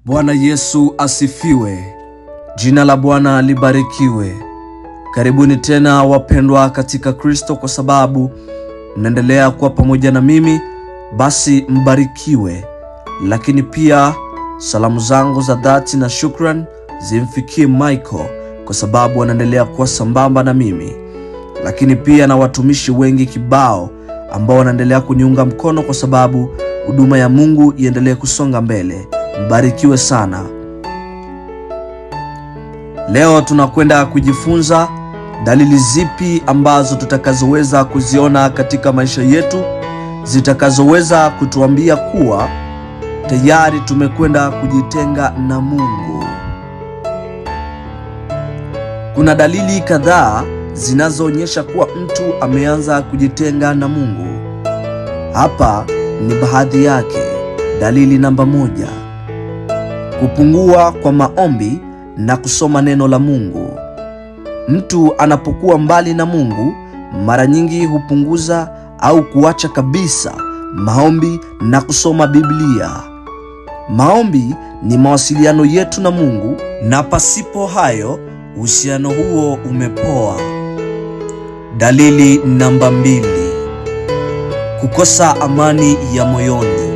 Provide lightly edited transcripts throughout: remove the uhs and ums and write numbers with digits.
Bwana Yesu asifiwe. Jina la Bwana libarikiwe. Karibuni tena wapendwa katika Kristo, kwa sababu mnaendelea kuwa pamoja na mimi, basi mbarikiwe. Lakini pia salamu zangu za dhati na shukran zimfikie Michael, kwa sababu anaendelea kuwa sambamba na mimi. Lakini pia na watumishi wengi kibao ambao wanaendelea kuniunga mkono, kwa sababu huduma ya Mungu iendelee kusonga mbele. Mbarikiwe sana. Leo tunakwenda kujifunza dalili zipi ambazo tutakazoweza kuziona katika maisha yetu, zitakazoweza kutuambia kuwa tayari tumekwenda kujitenga na Mungu. Kuna dalili kadhaa zinazoonyesha kuwa mtu ameanza kujitenga na Mungu. Hapa ni baadhi yake. Dalili namba 1: kupungua kwa maombi na kusoma neno la Mungu. Mtu anapokuwa mbali na Mungu, mara nyingi hupunguza au kuacha kabisa maombi na kusoma Biblia. Maombi ni mawasiliano yetu na Mungu, na pasipo hayo uhusiano huo umepoa. Dalili namba 2: kukosa amani ya moyoni.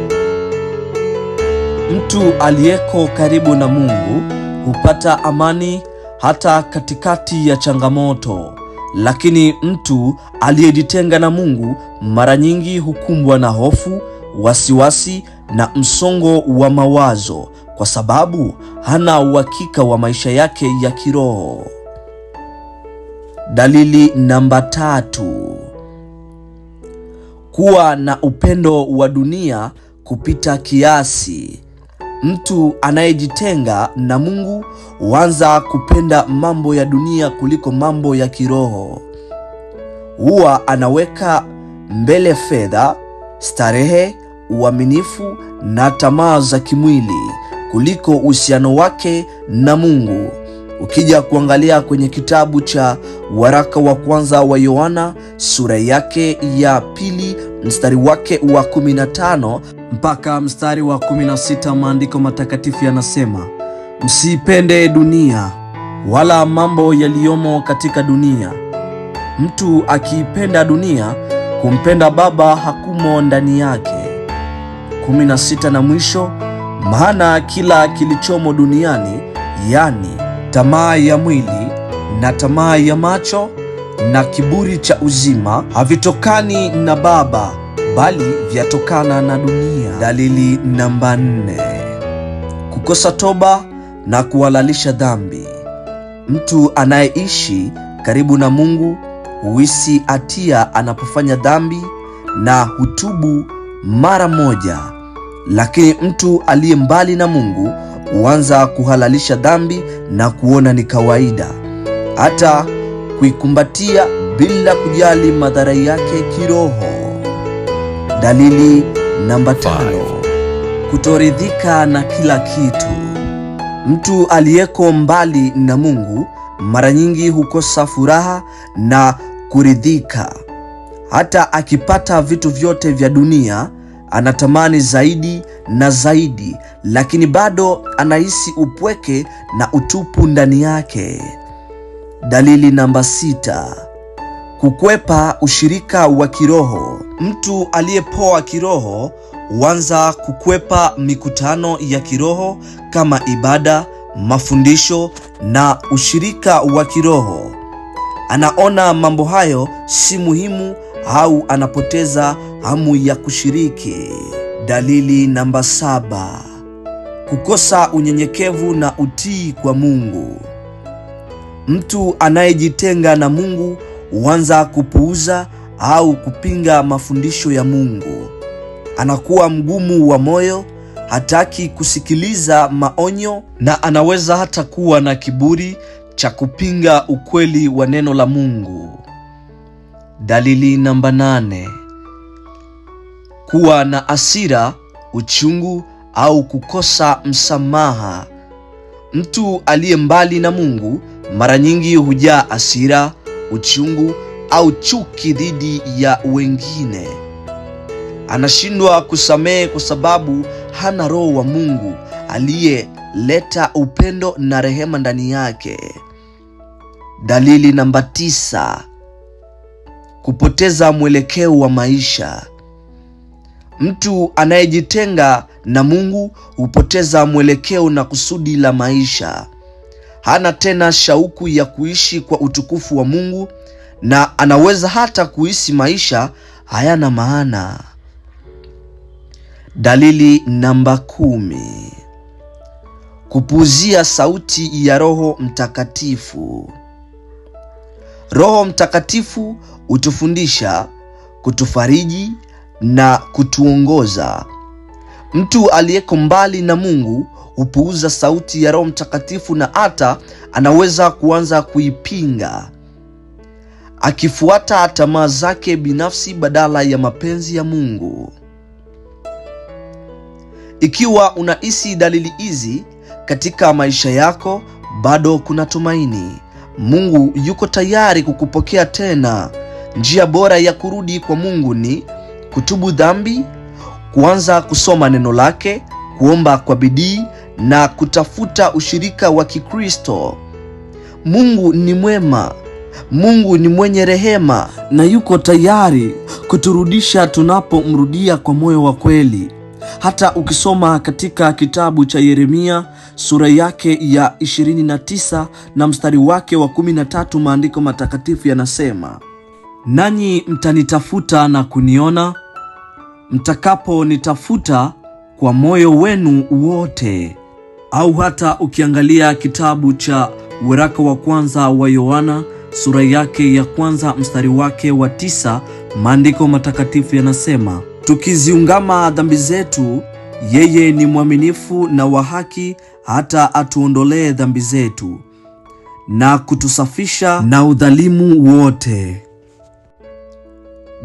Mtu aliyeko karibu na Mungu hupata amani hata katikati ya changamoto, lakini mtu aliyejitenga na Mungu mara nyingi hukumbwa na hofu, wasiwasi na msongo wa mawazo, kwa sababu hana uhakika wa maisha yake ya kiroho. Dalili namba 3: kuwa na upendo wa dunia kupita kiasi. Mtu anayejitenga na Mungu huanza kupenda mambo ya dunia kuliko mambo ya kiroho. Huwa anaweka mbele fedha, starehe, uaminifu na tamaa za kimwili kuliko uhusiano wake na Mungu. Ukija kuangalia kwenye kitabu cha waraka wa kwanza wa Yohana sura yake ya 2 mstari wake wa 15 mpaka mstari wa 16, maandiko matakatifu yanasema, msiipende dunia wala mambo yaliyomo katika dunia. Mtu akiipenda dunia, kumpenda Baba hakumo ndani yake. 16 na mwisho, maana kila kilichomo duniani, yani tamaa ya mwili na tamaa ya macho na kiburi cha uzima, havitokani na Baba, bali vyatokana na dunia. Dalili namba 4: kukosa toba na kuhalalisha dhambi. Mtu anayeishi karibu na Mungu huhisi hatia anapofanya dhambi na hutubu mara moja, lakini mtu aliye mbali na Mungu huanza kuhalalisha dhambi na kuona ni kawaida, hata kuikumbatia bila kujali madhara yake kiroho. Dalili namba 5: kutoridhika na kila kitu. Mtu aliyeko mbali na Mungu mara nyingi hukosa furaha na kuridhika. Hata akipata vitu vyote vya dunia, anatamani zaidi na zaidi, lakini bado anahisi upweke na utupu ndani yake. Dalili namba 6: kukwepa ushirika wa kiroho. Mtu aliyepoa kiroho huanza kukwepa mikutano ya kiroho kama ibada, mafundisho na ushirika wa kiroho. Anaona mambo hayo si muhimu au anapoteza hamu ya kushiriki. Dalili namba 7: kukosa unyenyekevu na utii kwa Mungu. Mtu anayejitenga na Mungu huanza kupuuza au kupinga mafundisho ya Mungu. Anakuwa mgumu wa moyo, hataki kusikiliza maonyo, na anaweza hata kuwa na kiburi cha kupinga ukweli wa neno la Mungu. Dalili namba 8: kuwa na hasira, uchungu au kukosa msamaha. Mtu aliye mbali na Mungu mara nyingi hujaa hasira, uchungu au chuki dhidi ya wengine. Anashindwa kusamehe kwa sababu hana roho wa Mungu aliyeleta upendo na rehema ndani yake. Dalili namba 9, kupoteza mwelekeo wa maisha. Mtu anayejitenga na Mungu hupoteza mwelekeo na kusudi la maisha. Hana tena shauku ya kuishi kwa utukufu wa Mungu, na anaweza hata kuishi maisha hayana maana. Dalili namba 10, kupuuzia sauti ya Roho Mtakatifu. Roho Mtakatifu hutufundisha, kutufariji na kutuongoza. Mtu aliyeko mbali na Mungu hupuuza sauti ya Roho Mtakatifu na hata anaweza kuanza kuipinga, akifuata tamaa zake binafsi badala ya mapenzi ya Mungu. Ikiwa unahisi dalili hizi katika maisha yako, bado kuna tumaini. Mungu yuko tayari kukupokea tena. Njia bora ya kurudi kwa Mungu ni kutubu dhambi, kuanza kusoma neno lake, kuomba kwa bidii na kutafuta ushirika wa Kikristo. Mungu ni mwema. Mungu ni mwenye rehema na yuko tayari kuturudisha tunapomrudia kwa moyo wa kweli. Hata ukisoma katika kitabu cha Yeremia sura yake ya 29 na mstari wake wa 13, maandiko matakatifu yanasema, nanyi mtanitafuta na kuniona, mtakaponitafuta kwa moyo wenu wote. Au hata ukiangalia kitabu cha waraka wa kwanza wa Yohana sura yake ya 1 mstari wake wa 9, maandiko matakatifu yanasema, tukiziungama dhambi zetu, yeye ni mwaminifu na wa haki hata atuondolee dhambi zetu na kutusafisha na udhalimu wote.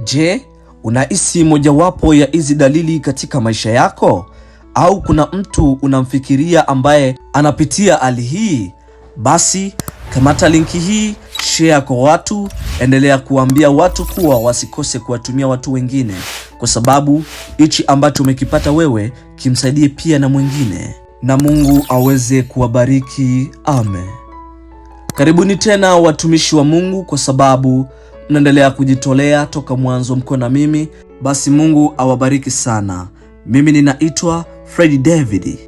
Je, unahisi mojawapo ya hizi dalili katika maisha yako? Au kuna mtu unamfikiria ambaye anapitia hali hii? Basi kamata linki hii, share kwa watu, endelea kuambia watu kuwa wasikose kuwatumia watu wengine, kwa sababu hichi ambacho umekipata wewe kimsaidie pia na mwingine, na Mungu aweze kuwabariki. Amen. Karibuni tena watumishi wa Mungu, kwa sababu mnaendelea kujitolea toka mwanzo, mko na mimi. Basi Mungu awabariki sana. Mimi ninaitwa Fred David.